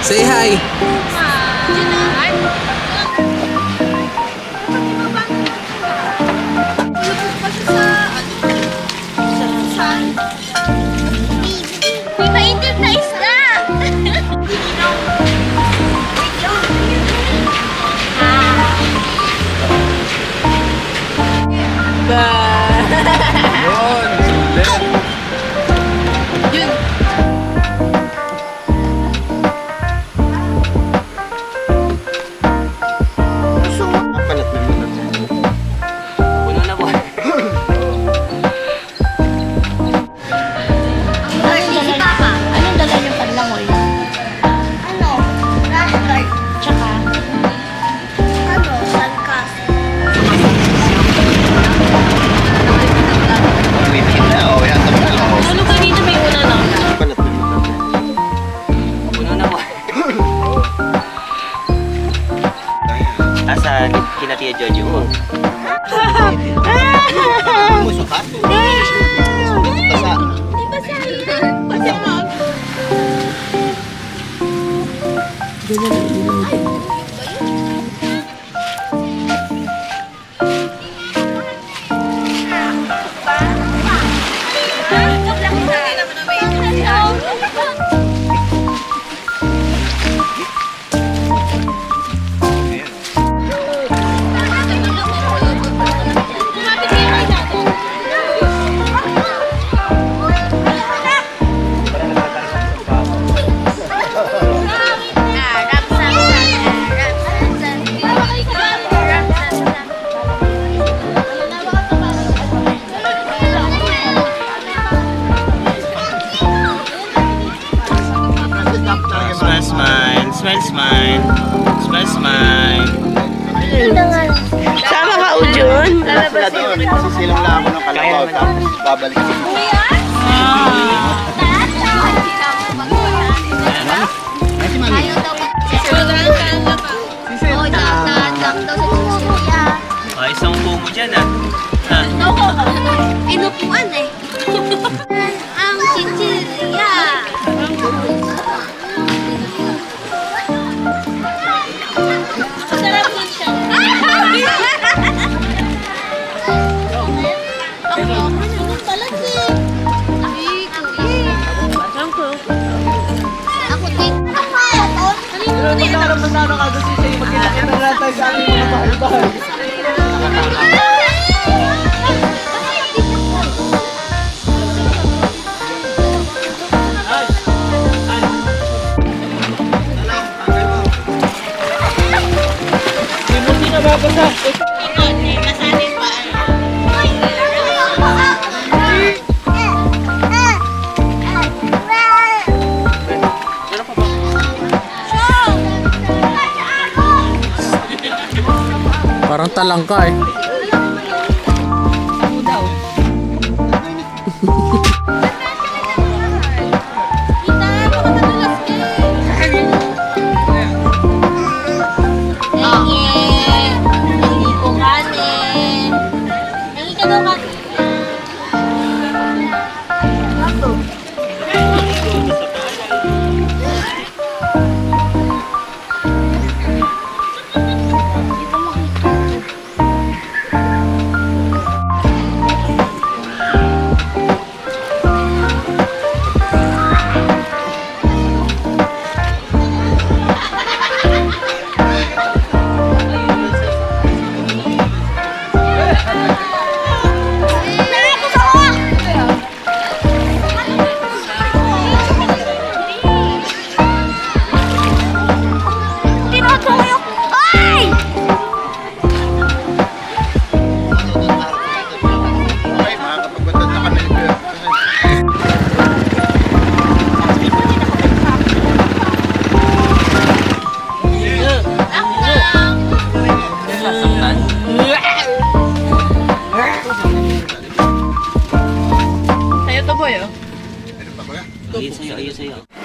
Say hi. May mainit na isda! Asan kina Tia Jojo mo? Musukat? Basa. Di ba sa ilan? Basa mo. Smile. Sama ka, Ujun? Sila doon. Kasi silang lang ako ng kalabaw. Tapos babalik sa Ayaw daw ko. Oo, daw sa chichirya. Isang bumo dyan ah. Inupuan eh. Ang chichirya. Sarap din siya. Ako din. Masano ka doon siya yung magkita na lang tayo sa ating mga bahay-bahay. Hindi na babasa. Parang talangka eh. Ayun sa'yo.